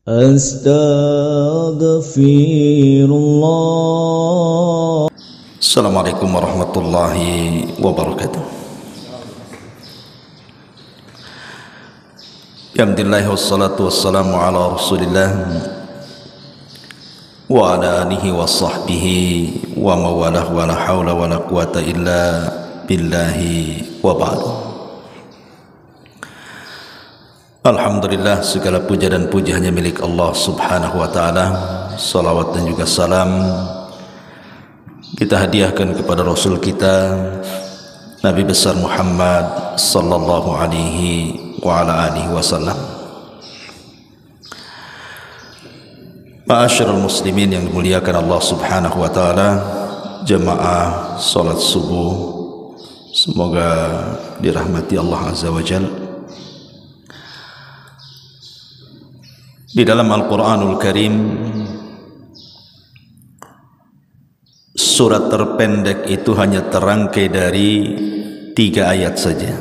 Astaghfirullah. Assalamualaikum warahmatullahi wabarakatuh. Alhamdulillah wassalatu wassalamu ala Rasulillah wa ala alihi wa sahbihi wa mawalah wa la hawla wa la quwata illa billahi wa ba'du. Alhamdulillah, segala puja dan puji hanya milik Allah subhanahu wa ta'ala. Salawat dan juga salam kita hadiahkan kepada Rasul kita Nabi besar Muhammad sallallahu alaihi wa ala alihi wasallam. Ma'asyiral muslimin yang dimuliakan Allah subhanahu wa ta'ala, jemaah salat subuh, semoga dirahmati Allah azza wa jalla. Di dalam Al-Quranul Karim, surat terpendek itu hanya terangkai dari 3 ayat saja,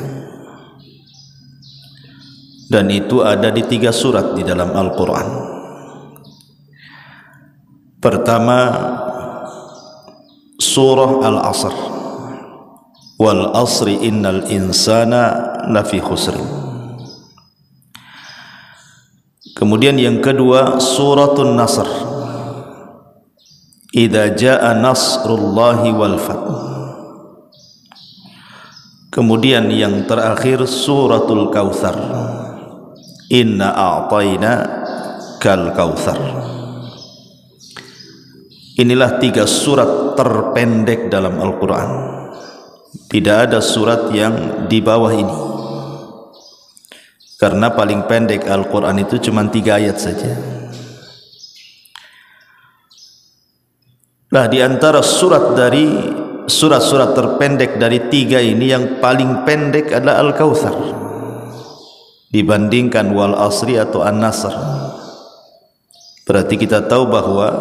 dan itu ada di 3 surat di dalam Al-Quran. Pertama, surah Al-Asr, wal asri innal insana lafi khusrin. Kemudian yang kedua, suratul Nasr, idza jaa nasrullahi wal fath. Kemudian yang terakhir, suratul Kautsar, inna a'tayna kal kautsar. Inilah 3 surat terpendek dalam Al-Quran. Tidak ada surat yang di bawah ini, karena paling pendek Al-Quran itu cuma 3 ayat saja. Nah, di antara surat-surat terpendek dari 3 ini, yang paling pendek adalah Al-Kautsar dibandingkan wal asri atau An-Nasr. Berarti kita tahu bahwa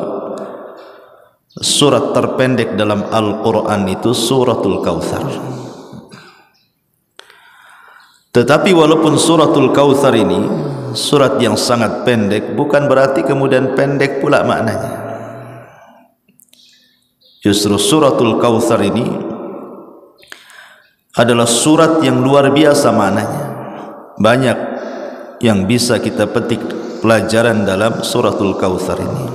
surat terpendek dalam Al-Quran itu suratul Kautsar. Tetapi walaupun suratul Kautsar ini surat yang sangat pendek, bukan berarti kemudian pendek pula maknanya. Justru suratul Kautsar ini adalah surat yang luar biasa maknanya. Banyak yang bisa kita petik pelajaran dalam suratul Kautsar ini.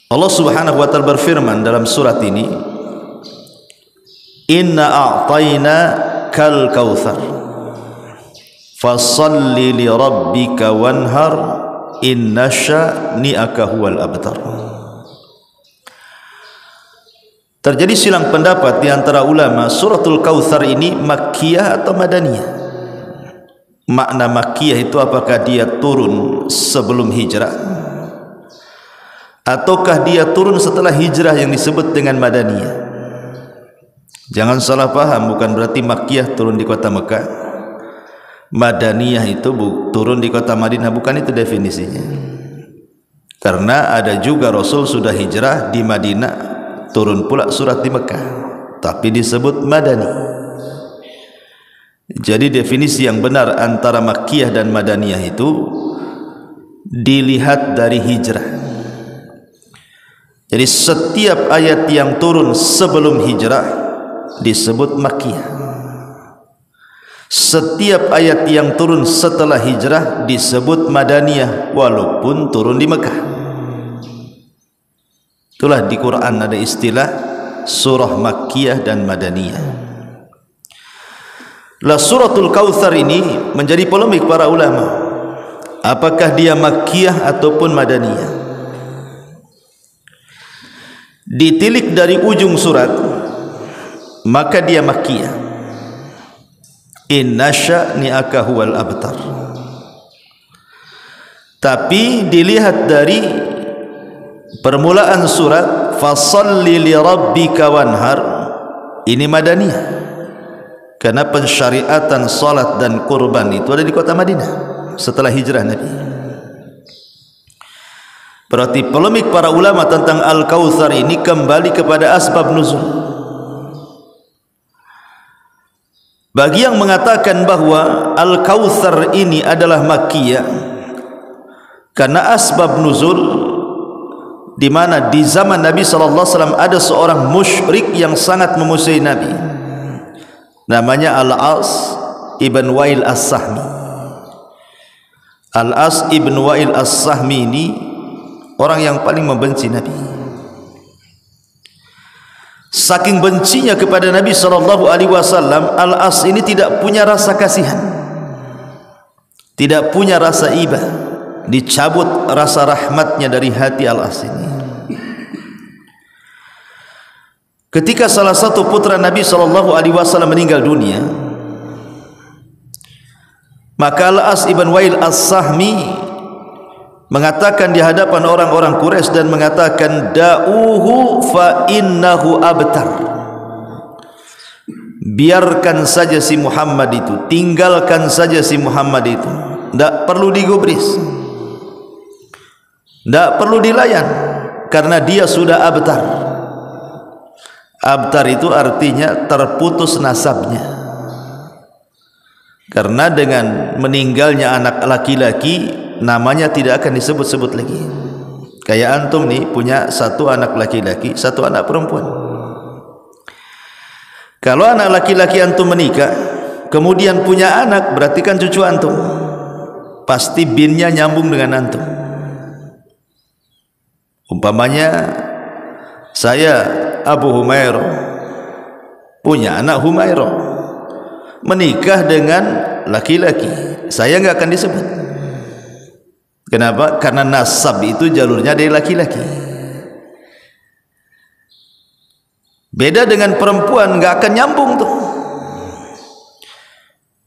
Allah subhanahu wa ta'ala berfirman dalam surat ini, inna a'tayna kal kautsar fasalli li rabbika wanhar inna sya'ni'aka huwal abtar. Terjadi silang pendapat di antara ulama, suratul Kautsar ini makkiyah atau madaniyah. Makna makkiyah itu apakah dia turun sebelum hijrah, ataukah dia turun setelah hijrah yang disebut dengan madaniyah. Jangan salah paham, bukan berarti Makkiyah turun di kota Mekah, Madaniyah itu turun di kota Madinah, bukan itu definisinya. Karena ada juga Rasul sudah hijrah di Madinah, turun pula surat di Mekah, tapi disebut Madani. Jadi definisi yang benar antara Makkiyah dan Madaniyah itu dilihat dari hijrah. Jadi setiap ayat yang turun sebelum hijrah disebut Makkiyah. Setiap ayat yang turun setelah hijrah disebut Madaniyah, walaupun turun di Mekah. Itulah di Quran ada istilah surah Makkiyah dan Madaniyah. Lah suratul Kautsar ini menjadi polemik para ulama, apakah dia Makkiyah ataupun Madaniyah. Ditilik dari ujung surat, maka dia Makkiyah. Inna sya'ni'aka huwal abtar. Tapi dilihat dari permulaan surat, fasalli li rabbika wanhar, ini Madaniyah, karena pensyariatan salat dan kurban itu ada di kota Madinah setelah hijrah Nabi. Berarti polemik para ulama tentang Al-Kautsar ini kembali kepada asbab nuzul. Bagi yang mengatakan bahwa Al-Kautsar ini adalah Makkiyah, karena asbab nuzul di mana di zaman Nabi sallallahu alaihi wasallam ada seorang musyrik yang sangat memusuhi Nabi, namanya Al-As ibn Wa'il As-Sahmi. Al-As ibn Wa'il As-Sahmi ini orang yang paling membenci Nabi. Saking bencinya kepada Nabi sallallahu alaihi wasallam, Al-As ini tidak punya rasa kasihan, tidak punya rasa iba, dicabut rasa rahmatnya dari hati Al-As ini. Ketika salah satu putra Nabi sallallahu alaihi wasallam meninggal dunia, maka Al-As ibn Wa'il As-Sahmi mengatakan di hadapan orang-orang Quraisy dan mengatakan, da'uhu fa innahu abtar, biarkan saja si Muhammad itu, tinggalkan saja si Muhammad itu, tidak perlu digubris, tidak perlu dilayan, karena dia sudah abtar. Abtar itu artinya terputus nasabnya, karena dengan meninggalnya anak laki-laki namanya tidak akan disebut-sebut lagi. Kayak antum nih punya satu anak laki-laki, satu anak perempuan. Kalau anak laki-laki antum menikah kemudian punya anak, berarti kan cucu antum, pasti binnya nyambung dengan antum. Umpamanya saya Abu Humairah punya anak Humairah, menikah dengan laki-laki, saya nggak akan disebut. Kenapa? Karena nasab itu jalurnya dari laki-laki. Beda dengan perempuan, nggak akan nyambung tuh.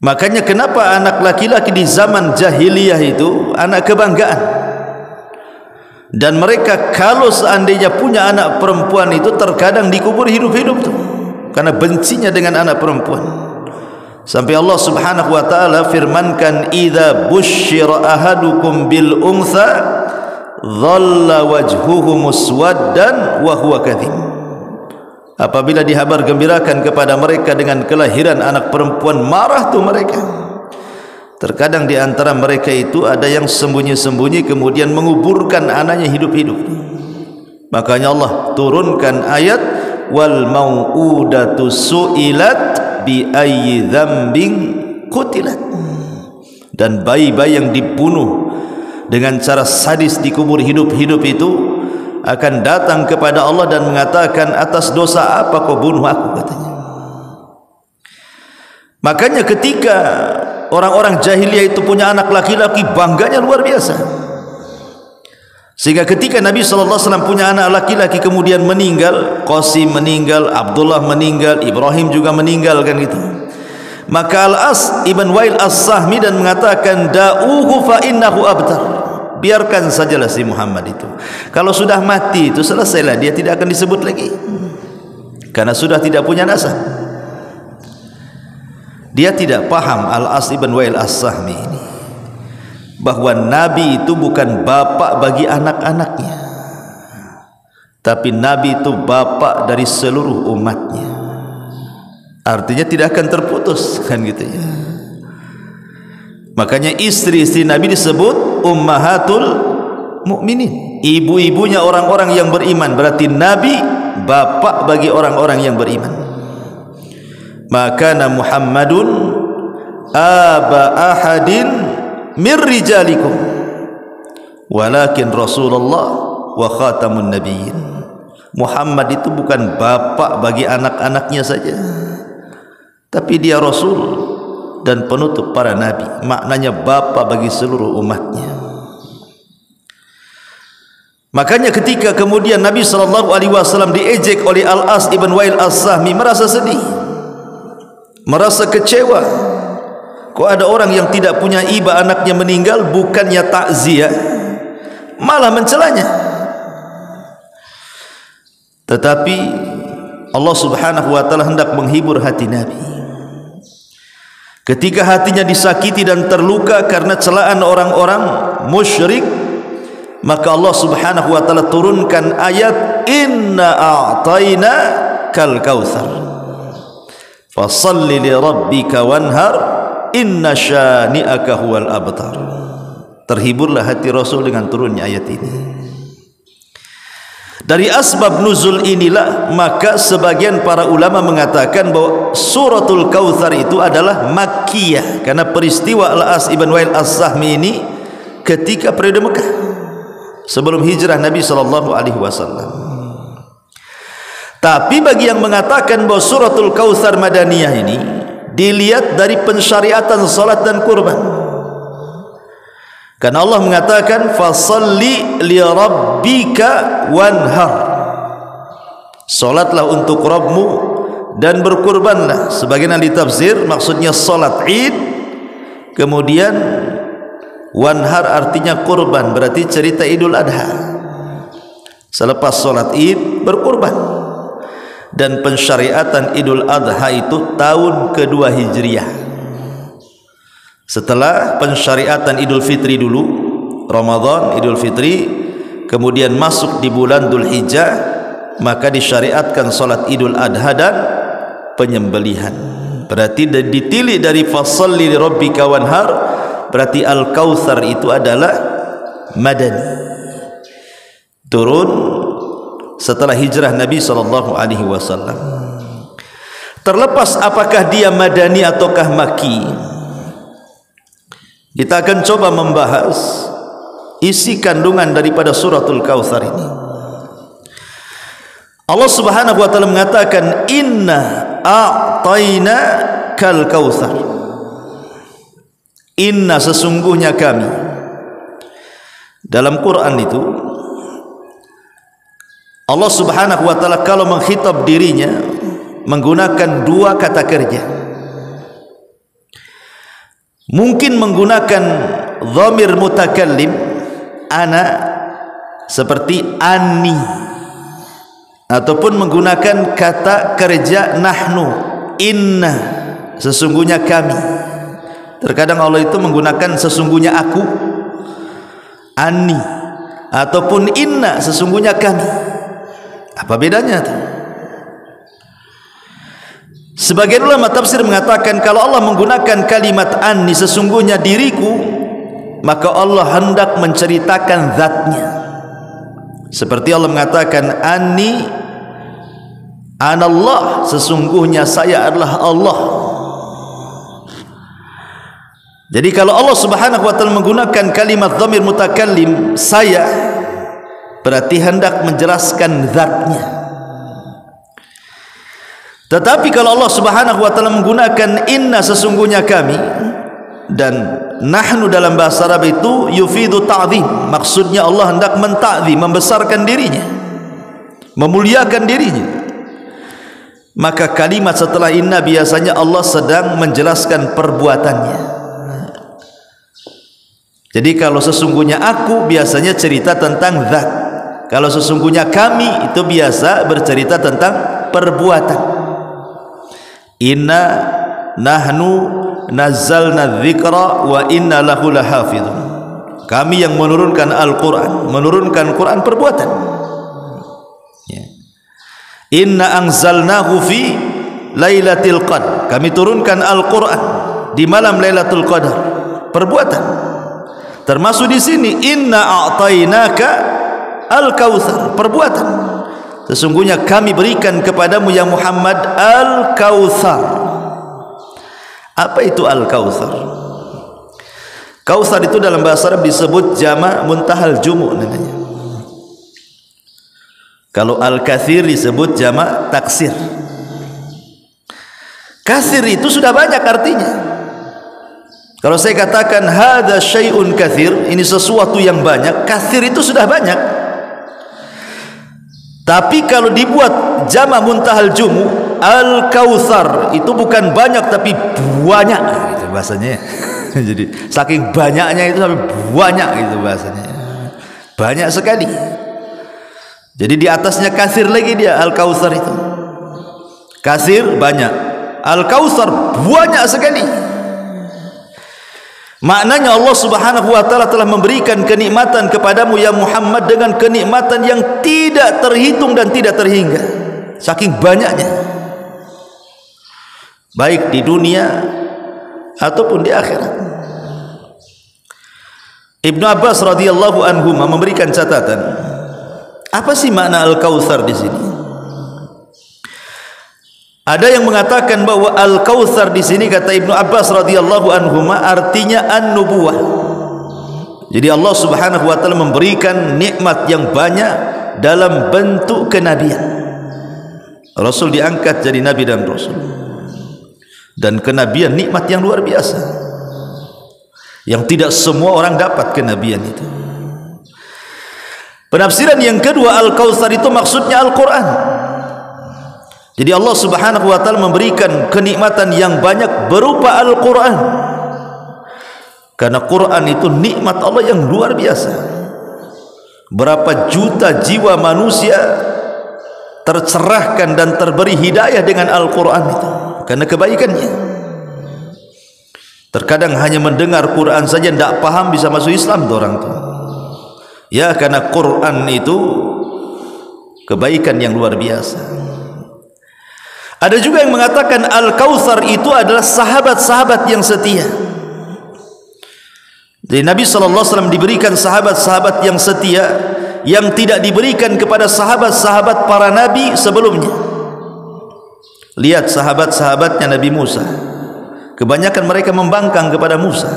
Makanya kenapa anak laki-laki di zaman jahiliyah itu anak kebanggaan, dan mereka kalau seandainya punya anak perempuan itu terkadang dikubur hidup-hidup tuh, karena bencinya dengan anak perempuan. Sampai Allah subhanahu wa ta'ala firmankan, idza busyira ahadukum bil untha dhalla wajhuhu muswaddan wa huwa kadhib. Apabila dihabar gembirakan kepada mereka dengan kelahiran anak perempuan, marah tuh mereka. Terkadang di antara mereka itu ada yang sembunyi-sembunyi kemudian menguburkan anaknya hidup-hidup. Makanya Allah turunkan ayat, wal mau'udatu su'ilat bi ayyi dzambin qutilat, dan bayi-bayi yang dibunuh dengan cara sadis dikubur hidup-hidup itu akan datang kepada Allah dan mengatakan, atas dosa apa kau bunuh aku, katanya. Makanya ketika orang-orang jahiliyah itu punya anak laki-laki, bangganya luar biasa, sehingga ketika Nabi SAW punya anak laki-laki kemudian meninggal, Qasim meninggal, Abdullah meninggal, Ibrahim juga meninggal, kan gitu, maka Al-As ibn Wa'il As-Sahmi dan mengatakan, da'uhu fa innahu abtar, biarkan sajalah si Muhammad itu, kalau sudah mati itu selesailah, dia tidak akan disebut lagi, karena sudah tidak punya nasab. Dia tidak paham Al-As ibn Wa'il As-Sahmi ini bahwa Nabi itu bukan bapak bagi anak-anaknya, tapi Nabi itu bapak dari seluruh umatnya. Artinya tidak akan terputus, kan gitu ya. Makanya istri-istri Nabi disebut ummahatul mukminin, ibu-ibunya orang-orang yang beriman. Berarti Nabi bapak bagi orang-orang yang beriman. Maka Muhammadun aba ahadin min rijalikum walakin Rasulullah wa khatamun nabiyyin. Muhammad itu bukan bapak bagi anak-anaknya saja, tapi dia Rasul dan penutup para nabi, maknanya bapak bagi seluruh umatnya. Makanya ketika kemudian Nabi SAW diejek oleh Al-As ibn Wa'il As-Sahmi, merasa sedih, merasa kecewa. Kok ada orang yang tidak punya iba anaknya meninggal, bukannya takziah malah mencelanya. Tetapi Allah Subhanahu wa taala hendak menghibur hati Nabi. Ketika hatinya disakiti dan terluka karena celaan orang-orang musyrik, maka Allah Subhanahu wa taala turunkan ayat, inna a'tayna kal kautsar Fashalli li rabbika wanhar inna syani'aka huwal abtar. Terhiburlah hati Rasul dengan turunnya ayat ini. Dari asbab nuzul inilah maka sebagian para ulama mengatakan bahwa suratul Kautsar itu adalah Makkiyah, karena peristiwa Al-As ibn Wa'il As-Sahmi ini ketika periode Mekah sebelum hijrah Nabi SAW. Tapi bagi yang mengatakan bahwa suratul Kautsar Madaniyah ini dilihat dari pensyariatan salat dan kurban. Karena Allah mengatakan fasalli li rabbika wanhar. Salatlah untuk Rabbmu dan berkurbanlah. Sebagian ahli tafsir maksudnya salat Id, kemudian wanhar artinya kurban, berarti cerita Idul Adha. Selepas salat Id berkurban. Dan pensyariatan Idul Adha itu tahun kedua Hijriah. Setelah pensyariatan Idul Fitri dulu, Ramadan, Idul Fitri, kemudian masuk di bulan Dzul Hijjah, maka disyariatkan salat Idul Adha dan penyembelihan. Berarti ditilik dari fashalli li rabbika wanhar, berarti Al-Kautsar itu adalah Madani. Turun setelah hijrah Nabi SAW. Terlepas apakah dia Madani ataukah Makki, kita akan coba membahas isi kandungan daripada suratul Kautsar ini. Allah Subhanahu wa taala mengatakan inna a'tayna kal kautsar. Inna sesungguhnya kami. Dalam Quran itu Allah Subhanahu wa taala kalau mengkhitab dirinya menggunakan dua kata kerja. Mungkin menggunakan dhamir mutakallim ana seperti ani, ataupun menggunakan kata kerja nahnu inna sesungguhnya kami. Terkadang Allah itu menggunakan sesungguhnya aku ani, ataupun inna sesungguhnya kami. Apa bedanya tuh? Sebagian ulama tafsir mengatakan kalau Allah menggunakan kalimat anni sesungguhnya diriku, maka Allah hendak menceritakan zatnya. Seperti Allah mengatakan anni anallah, sesungguhnya saya adalah Allah. Jadi kalau Allah Subhanahu wa taala menggunakan kalimat dhamir mutakallim saya, berarti hendak menjelaskan zatnya. Tetapi kalau Allah Subhanahu wa taala menggunakan inna sesungguhnya kami, dan nahnu dalam bahasa Arab itu yufidu ta'zim, maksudnya Allah hendak mentakzim, membesarkan dirinya, memuliakan dirinya. Maka kalimat setelah inna biasanya Allah sedang menjelaskan perbuatannya. Jadi kalau sesungguhnya aku biasanya cerita tentang zat, kalau sesungguhnya kami itu biasa bercerita tentang perbuatan. Inna nahnu nazzalna dzikra wa inna lahu lahafizun. Kami yang menurunkan Al-Quran, menurunkan Quran perbuatan. Inna anzalnahu fi lailatul qadar. Kami turunkan Al-Quran di malam Lailatul Qadar. Perbuatan. Termasuk di sini inna a'tainaka al-kautsar, perbuatan. Sesungguhnya kami berikan kepadamu ya Muhammad al-kautsar. Apa itu al-kautsar? Kautsar itu dalam bahasa Arab disebut jama' muntahal jumu' namanya. Kalau al-katsir disebut jama' taksir. Katsir itu sudah banyak artinya. Kalau saya katakan hadza syai'un katsir, ini sesuatu yang banyak, katsir itu sudah banyak. Tapi kalau dibuat jama' muntahal jumu, al-kautsar itu bukan banyak tapi banyak gitu bahasanya. Jadi saking banyaknya itu sampai banyak gitu bahasanya. Banyak sekali. Jadi di atasnya katsir lagi dia al-kautsar itu. Katsir banyak, al-kautsar banyak sekali. Maknanya Allah Subhanahu wa taala telah memberikan kenikmatan kepadamu ya Muhammad dengan kenikmatan yang tidak terhitung dan tidak terhingga. Saking banyaknya. baik di dunia ataupun di akhirat. Ibnu Abbas radhiyallahu anhu memberikan catatan, apa sih makna Al-Kautsar di sini? Ada yang mengatakan bahwa Al-Kautsar di sini, kata Ibnu Abbas radhiyallahu anhu, artinya an-nubuwah. Jadi Allah Subhanahu wa taala memberikan nikmat yang banyak dalam bentuk kenabian. Rasul diangkat jadi nabi dan rasul. Dan kenabian nikmat yang luar biasa, yang tidak semua orang dapat kenabian itu. Penafsiran yang kedua, Al-Kautsar itu maksudnya Al-Quran. Jadi Allah Subhanahu wa taala memberikan kenikmatan yang banyak berupa Al-Quran, karena Quran itu nikmat Allah yang luar biasa. Berapa juta jiwa manusia tercerahkan dan terberi hidayah dengan Al-Quran itu karena kebaikannya. Terkadang hanya mendengar Quran saja tidak paham bisa masuk Islam tuh orang tuh. Ya, karena Quran itu kebaikan yang luar biasa. Ada juga yang mengatakan Al-Kautsar itu adalah sahabat-sahabat yang setia. Jadi Nabi SAW diberikan sahabat-sahabat yang setia, yang tidak diberikan kepada sahabat-sahabat para nabi sebelumnya. Lihat sahabat-sahabatnya Nabi Musa, kebanyakan mereka membangkang kepada Musa.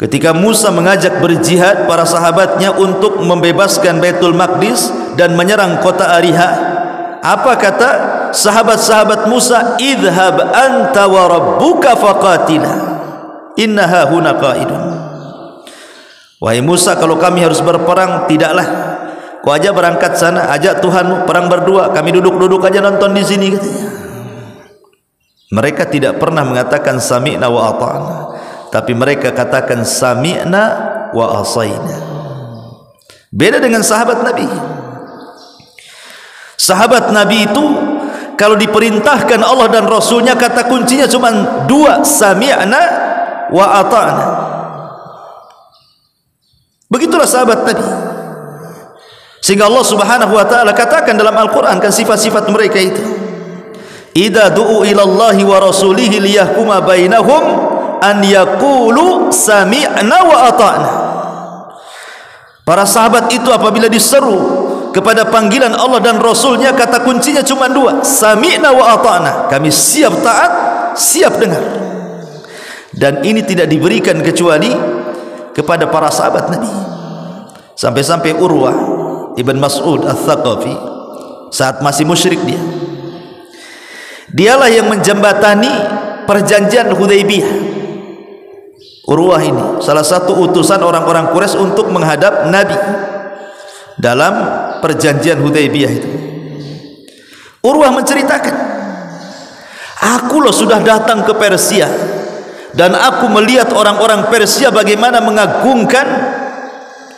Ketika Musa mengajak berjihad para sahabatnya untuk membebaskan Baitul Maqdis dan menyerang kota Ariha, apa kata sahabat-sahabat Musa? Idhhab anta wa rabbuka faqatila innaha huna qaidun. Wahai Musa, kalau kami harus berperang, tidaklah kau aja berangkat sana, ajak Tuhanmu perang berdua, kami duduk-duduk aja nonton di sini, katanya. Mereka tidak pernah mengatakan sami'na wa ata'na, tapi mereka katakan sami'na wa asaina. Beda dengan sahabat Nabi. Sahabat Nabi itu kalau diperintahkan Allah dan Rasulnya, kata kuncinya cuma dua, sami'na wa ata'na. Begitulah sahabat Nabi. Sehingga Allah Subhanahu wa taala katakan dalam Al-Qur'an kan sifat-sifat mereka itu. Idza du'u ila Allahi wa rasulihi liyahkuma bainahum an yaqulu sami'na wa ata'na. Para sahabat itu apabila diseru kepada panggilan Allah dan Rasulnya, kata kuncinya cuma dua, sami'na wa ata'na. Kami siap taat, siap dengar. Dan ini tidak diberikan kecuali kepada para sahabat Nabi. Sampai-sampai Urwah Ibn Mas'ud Al-Thaqafi, saat masih musyrik dialah yang menjembatani perjanjian Hudaybiyah. Urwah ini salah satu utusan orang-orang Quraisy untuk menghadap Nabi dalam perjanjian Hudaybiyah itu. Urwah menceritakan, aku loh sudah datang ke Persia dan aku melihat orang-orang Persia bagaimana mengagungkan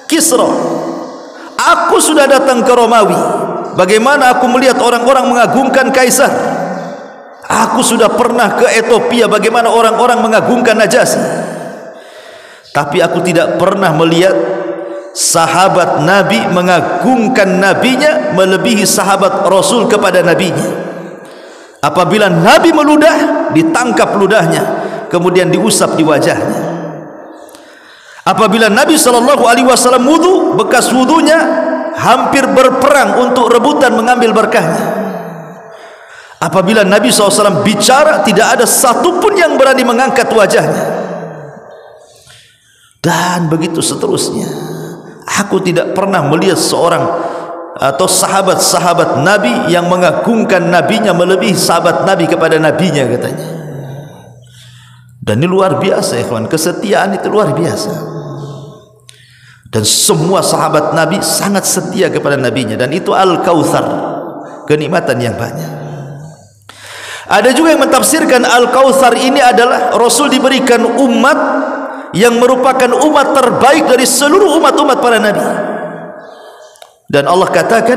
Kisra. Aku sudah datang ke Romawi, bagaimana aku melihat orang-orang mengagungkan Kaisar. Aku sudah pernah ke Ethiopia, bagaimana orang-orang mengagungkan Najasyi. Tapi aku tidak pernah melihat sahabat Nabi mengagungkan nabinya melebihi sahabat Rasul kepada nabinya. Apabila Nabi meludah, ditangkap ludahnya, kemudian diusap di wajahnya. Apabila Nabi SAW wudu, bekas wudunya hampir berperang untuk rebutan mengambil berkahnya. Apabila Nabi SAW bicara, tidak ada satupun yang berani mengangkat wajahnya. Dan begitu seterusnya. Aku tidak pernah melihat seorang atau sahabat-sahabat Nabi yang mengagungkan nabinya melebihi sahabat Nabi kepada nabinya, katanya. Dan ini luar biasa, ikhwan. Kesetiaan itu luar biasa. Dan semua sahabat Nabi sangat setia kepada nabinya, dan itu Al-Kautsar, kenikmatan yang banyak. Ada juga yang mentafsirkan Al-Kautsar ini adalah Rasul diberikan umat yang merupakan umat terbaik dari seluruh umat-umat para nabi. Dan Allah katakan,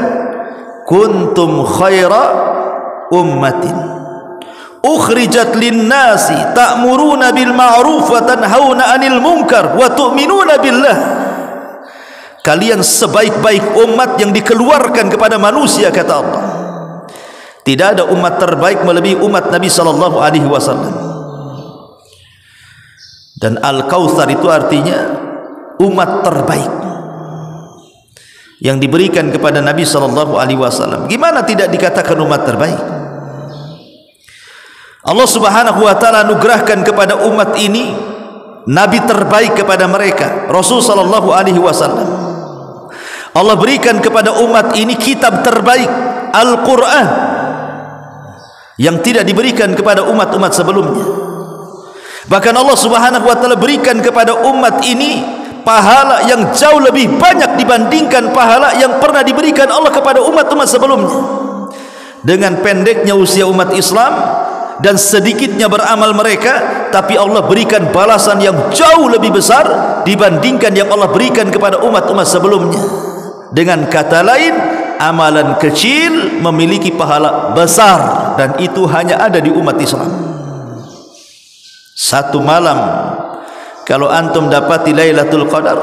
kuntum khaira ummatin ukhrijat linnasi ta'muruna bil ma'ruf wa tanhauna 'anil munkar wa tu'minuna billah. Kalian sebaik-baik umat yang dikeluarkan kepada manusia, kata Allah. Tidak ada umat terbaik melebihi umat Nabi sallallahu alaihi wasallam. Dan Al-Kautsar itu artinya umat terbaik yang diberikan kepada Nabi sallallahu alaihi wasallam. Gimana tidak dikatakan umat terbaik? Allah Subhanahu wa taala anugerahkan kepada umat ini nabi terbaik kepada mereka, Rasul sallallahu alaihi wasallam. Allah berikan kepada umat ini kitab terbaik, Al-Qur'an, yang tidak diberikan kepada umat-umat sebelumnya. Bahkan Allah Subhanahu wa taala berikan kepada umat ini pahala yang jauh lebih banyak dibandingkan pahala yang pernah diberikan Allah kepada umat-umat sebelumnya. Dengan pendeknya usia umat Islam dan sedikitnya beramal mereka, tapi Allah berikan balasan yang jauh lebih besar dibandingkan yang Allah berikan kepada umat-umat sebelumnya. Dengan kata lain, amalan kecil memiliki pahala besar, dan itu hanya ada di umat Islam. Satu malam kalau antum dapati Lailatul Qadar,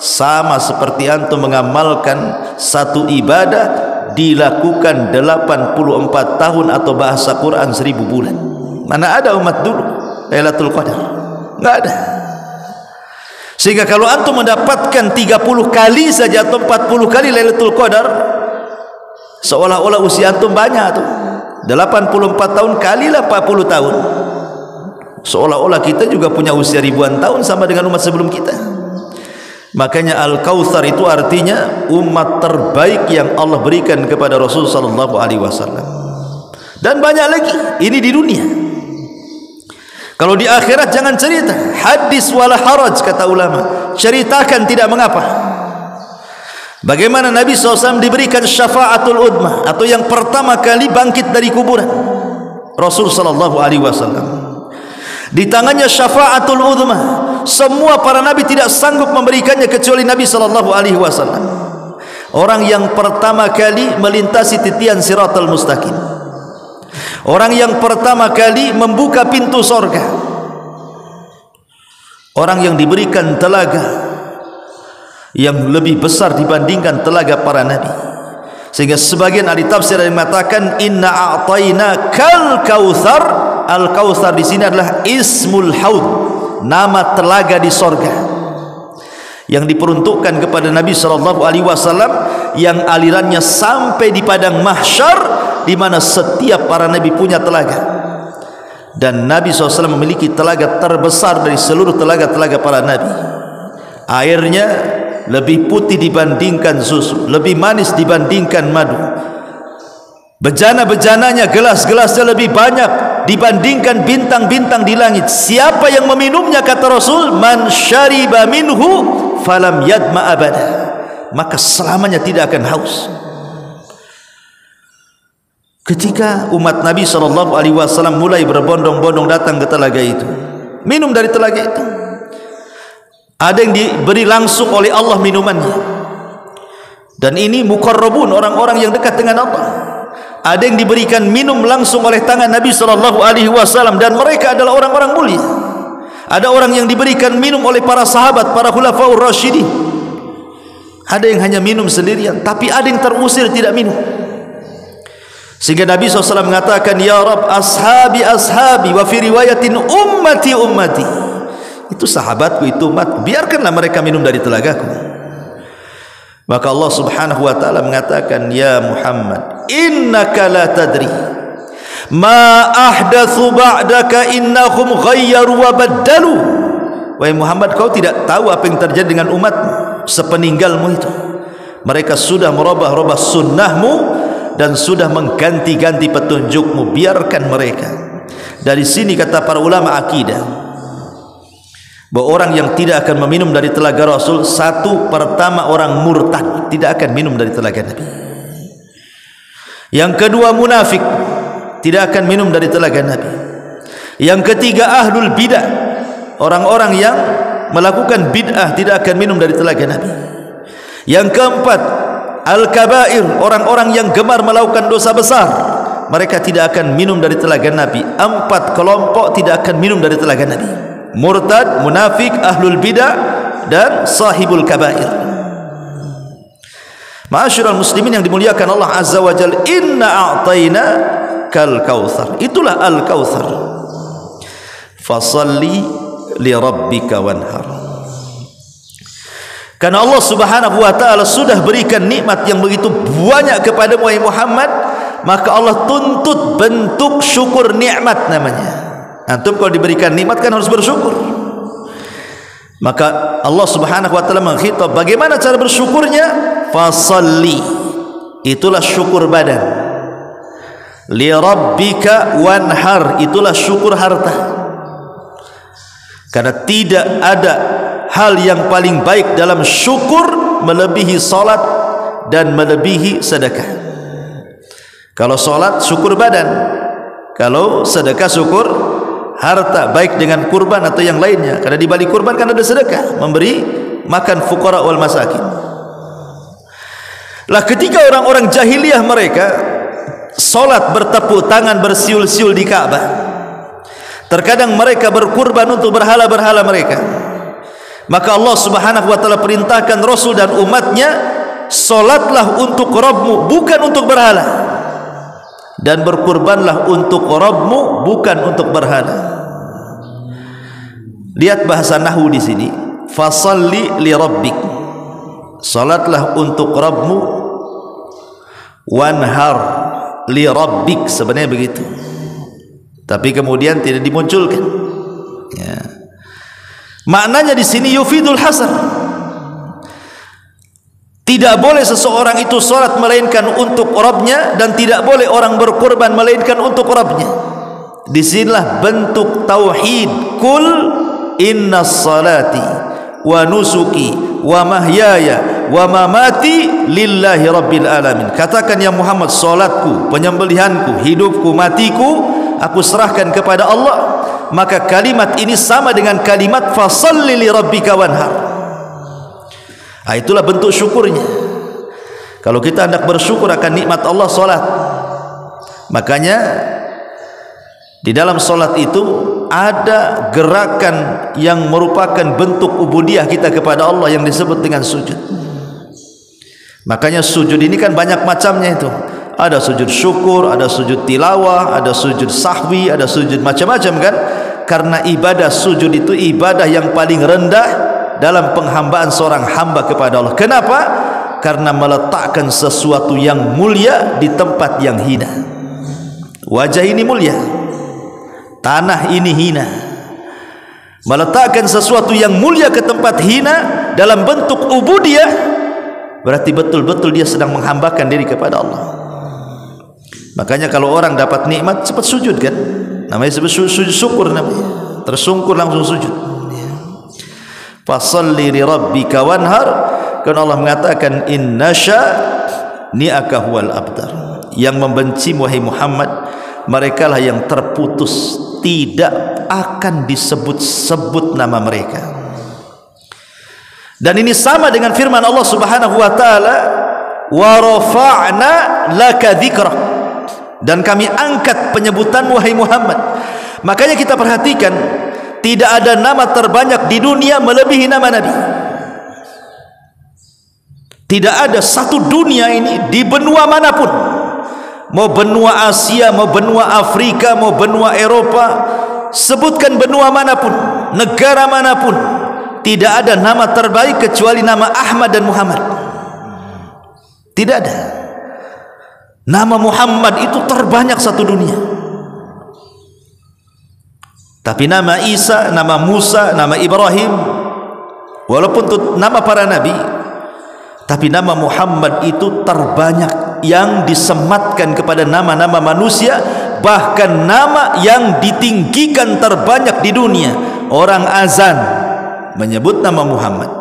sama seperti antum mengamalkan satu ibadah dilakukan 84 tahun atau bahasa Quran 1000 bulan. Mana ada umat dulu Lailatul Qadar? Enggak ada. Sehingga kalau antum mendapatkan 30 kali saja atau 40 kali Lailatul Qadar, seolah-olah usia antum banyak tuh. 84 tahun kalilah 40 tahun. Seolah-olah kita juga punya usia ribuan tahun sama dengan umat sebelum kita. Makanya Al-Kautsar itu artinya umat terbaik yang Allah berikan kepada Rasul sallallahu alaihi wasallam. Dan banyak lagi, ini di dunia. Kalau di akhirat jangan cerita, hadis wala haraj kata ulama, ceritakan tidak mengapa. Bagaimana Nabi SAW diberikan syafaatul udmah, atau yang pertama kali bangkit dari kuburan, Rasul sallallahu alaihi wasallam. Di tangannya syafaatul udmah, semua para nabi tidak sanggup memberikannya kecuali Nabi sallallahu alaihi wasallam. Orang yang pertama kali melintasi titian siratal mustaqim, orang yang pertama kali membuka pintu sorga, orang yang diberikan telaga yang lebih besar dibandingkan telaga para nabi. Sehingga sebagian ahli tafsir yang mengatakan inna a'tayna kal kautsar. Al-Kautsar di sini adalah ismul haud, nama telaga di sorga yang diperuntukkan kepada Nabi sallallahu alaihi wasallam, yang alirannya sampai di padang mahsyar, di mana setiap para nabi punya telaga. Dan Nabi SAW memiliki telaga terbesar dari seluruh telaga-telaga para nabi. Airnya lebih putih dibandingkan susu, lebih manis dibandingkan madu. Bejana-bejananya, gelas-gelasnya lebih banyak dibandingkan bintang-bintang di langit. Siapa yang meminumnya, kata Rasul, man syariba minhu falam yadma abada, maka selamanya tidak akan haus. Ketika umat Nabi SAW mulai berbondong-bondong datang ke telaga itu, minum dari telaga itu, ada yang diberi langsung oleh Allah minumannya, dan ini muqarrabun, orang-orang yang dekat dengan Allah. Ada yang diberikan minum langsung oleh tangan Nabi sallallahu alaihi wasallam, dan mereka adalah orang-orang mulia. Ada orang yang diberikan minum oleh para sahabat, para khulafaur rasyidin. Ada yang hanya minum sendirian, tapi ada yang terusir tidak minum. Sehingga Nabi SAW mengatakan, ya Rabb, ashabi ashabi, wa fi riwayatin ummati ummati. Itu sahabatku, itu umatku, biarkanlah mereka minum dari telagaku. Maka Allah Subhanahu wa taala mengatakan, ya Muhammad, innaka la tadri ma ahdatsu ba'daka innahum ghayyaru wa baddalu. Wahai Muhammad, kau tidak tahu apa yang terjadi dengan umatmu sepeninggalmu itu. Mereka sudah merubah-rubah sunnahmu dan sudah mengganti-ganti petunjukmu, biarkan mereka. Dari sini kata para ulama akidah, bahwa orang yang tidak akan meminum dari telaga Rasul, satu, pertama orang murtad, tidak akan minum dari telaga Nabi. Yang kedua munafik, tidak akan minum dari telaga Nabi. Yang ketiga ahlul bidah, orang-orang yang melakukan bid'ah, tidak akan minum dari telaga Nabi. Yang keempat al-kabair, orang-orang yang gemar melakukan dosa besar, mereka tidak akan minum dari telaga Nabi. 4 kelompok tidak akan minum dari telaga Nabi: murtad, munafik, ahlul bidah, dan sahibul kabair. Ma'asyiral muslimin yang dimuliakan Allah Azza wa Jalla, inna a'tayna kal kautsar. Itulah al kautsar. Fasalli li rabbika wanhar. Karena Allah Subhanahu wa taala sudah berikan nikmat yang begitu banyak kepada Muhammad, maka Allah tuntut bentuk syukur nikmat namanya. Antum kalau diberikan nikmat kan harus bersyukur. Maka Allah Subhanahu wa taala mengkhitab bagaimana cara bersyukurnya? Fasalli, itulah syukur badan. Li rabbika wanhar, itulah syukur harta. Karena tidak ada hal yang paling baik dalam syukur melebihi salat dan melebihi sedekah. Kalau salat syukur badan, kalau sedekah syukur harta, baik dengan kurban atau yang lainnya. Karena di balik kurban kan ada sedekah, memberi makan fuqara wal masakin. Lah ketika orang-orang jahiliyah mereka salat bertepuk tangan bersiul-siul di Ka'bah, terkadang mereka berkurban untuk berhala-berhala mereka, maka Allah Subhanahu wa taala perintahkan Rasul dan umatnya, salatlah untuk Rabbmu bukan untuk berhala, dan berkurbanlah untuk Rabbmu bukan untuk berhala. Lihat bahasa nahwu di sini, fasalli li rabbik, salatlah untuk Rabbmu, wanhar li rabbik, sebenarnya begitu, tapi kemudian tidak dimunculkan. Ya. Maknanya di sini yufidul hasar. Tidak boleh seseorang itu salat melainkan untuk Rabbnya, dan tidak boleh orang berkorban melainkan untuk Rabbnya. Disinilah bentuk tauhid. Kul inna salati wa nusuki wa mahyaya wa mamati lillahi rabbil alamin. Katakan ya Muhammad, salatku, penyembelihanku, hidupku, matiku aku serahkan kepada Allah. Maka kalimat ini sama dengan kalimat fasalli li rabbika wanhar. Itulah bentuk syukurnya. Kalau kita hendak bersyukur akan nikmat Allah salat, makanya di dalam salat itu ada gerakan yang merupakan bentuk ubudiyah kita kepada Allah yang disebut dengan sujud. Makanya sujud ini kan banyak macamnya itu. Ada sujud syukur, ada sujud tilawah, ada sujud sahwi, ada sujud macam-macam kan. Karena ibadah sujud itu ibadah yang paling rendah dalam penghambaan seorang hamba kepada Allah. Kenapa? Karena meletakkan sesuatu yang mulia di tempat yang hina. Wajah ini mulia, tanah ini hina. Meletakkan sesuatu yang mulia ke tempat hina dalam bentuk ubudiyah, berarti betul-betul dia sedang menghambakan diri kepada Allah. Makanya kalau orang dapat nikmat cepat sujud kan, namanya sujud syukur, namanya tersungkur langsung sujud. Fasalli li rabbika wanhar, karena Allah mengatakan inna syani'aka huwal abtar. Yang membenci wahai Muhammad, mereka lah yang terputus, tidak akan disebut-sebut nama mereka. Dan ini sama dengan firman Allah Subhanahu wa taala, wa rafa'na laka dzikrak, dan kami angkat penyebutan wahai Muhammad. Makanya kita perhatikan, tidak ada nama terbanyak di dunia melebihi nama Nabi. Tidak ada satu dunia ini di benua manapun, mau benua Asia, mau benua Afrika, mau benua Eropa, sebutkan benua manapun, negara manapun, tidak ada nama terbaik kecuali nama Ahmad dan Muhammad. Tidak ada. Nama Muhammad itu terbanyak satu dunia. Tapi nama Isa, nama Musa, nama Ibrahim, walaupun itu nama para nabi, tapi nama Muhammad itu terbanyak yang disematkan kepada nama-nama manusia. Bahkan nama yang ditinggikan terbanyak di dunia. Orang azan menyebut nama Muhammad,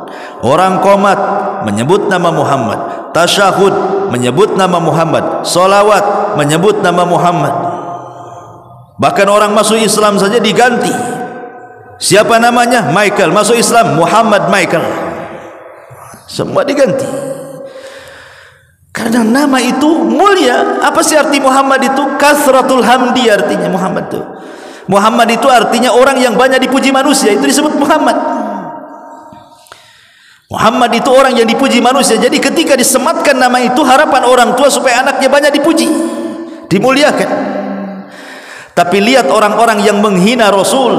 orang qomat menyebut nama Muhammad, tasyahud menyebut nama Muhammad, solawat menyebut nama Muhammad. Bahkan orang masuk Islam saja diganti. Siapa namanya? Michael. Masuk Islam Muhammad Michael. Semua diganti. Karena nama itu mulia. Apa sih arti Muhammad itu? Kasratul hamdi artinya Muhammad itu. Muhammad itu artinya orang yang banyak dipuji manusia. Itu disebut Muhammad. Muhammad itu orang yang dipuji manusia. Jadi ketika disematkan nama itu, harapan orang tua supaya anaknya banyak dipuji, dimuliakan. Tapi lihat orang-orang yang menghina Rasul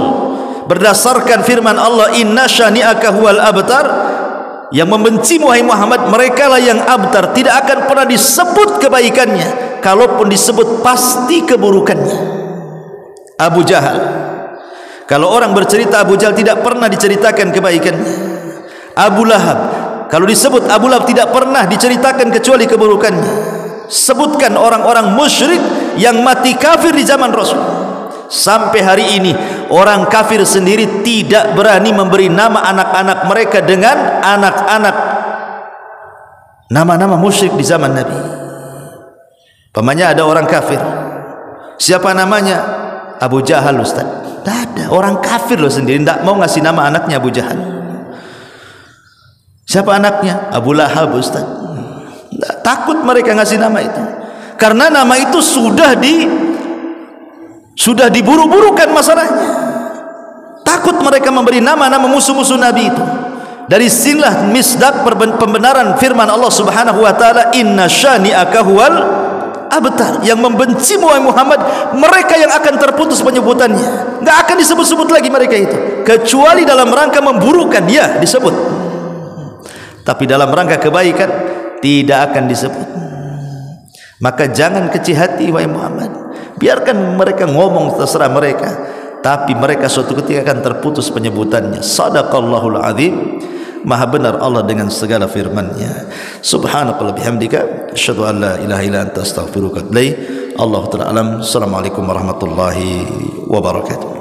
berdasarkan firman Allah, inna syani'aka huwal abtar, yang membenci wahai Muhammad, mereka lah yang abtar, tidak akan pernah disebut kebaikannya, kalaupun disebut pasti keburukannya. Abu Jahal, kalau orang bercerita Abu Jahal tidak pernah diceritakan kebaikannya. Abu Lahab, kalau disebut Abu Lahab tidak pernah diceritakan kecuali keburukannya. Sebutkan orang-orang musyrik yang mati kafir di zaman Rasul. Sampai hari ini orang kafir sendiri tidak berani memberi nama anak-anak mereka dengan anak-anak nama-nama musyrik di zaman Nabi. Pamannya ada orang kafir, siapa namanya? Abu Jahal, Ustaz. Tidak ada, orang kafir loh sendiri tidak mau ngasih nama anaknya Abu Jahal. Siapa anaknya? Abu Lahab, Ustaz. Takut mereka ngasih nama itu, karena nama itu sudah diburu-burukan masalahnya. Takut mereka memberi nama-nama musuh-musuh Nabi itu. Dari sinilah misdaq pembenaran firman Allah Subhanahu wa taala, inna syani'aka huwal abtar, yang membenci Muhammad, mereka yang akan terputus penyebutannya. Enggak akan disebut-sebut lagi mereka itu, kecuali dalam rangka memburukan, ya disebut. Tapi dalam rangka kebaikan tidak akan disebut. Maka jangan kecil hati wahai Muhammad, biarkan mereka ngomong terserah mereka, tapi mereka suatu ketika akan terputus penyebutannya. Sadaqallahul azim, maha benar Allah dengan segala firman-Nya. Subhanakallah bihamdika, asyhadu an la ilaha illa anta astaghfiruka wa atubu ilaik. Allahu ta'ala alam. Assalamualaikum warahmatullahi wabarakatuh.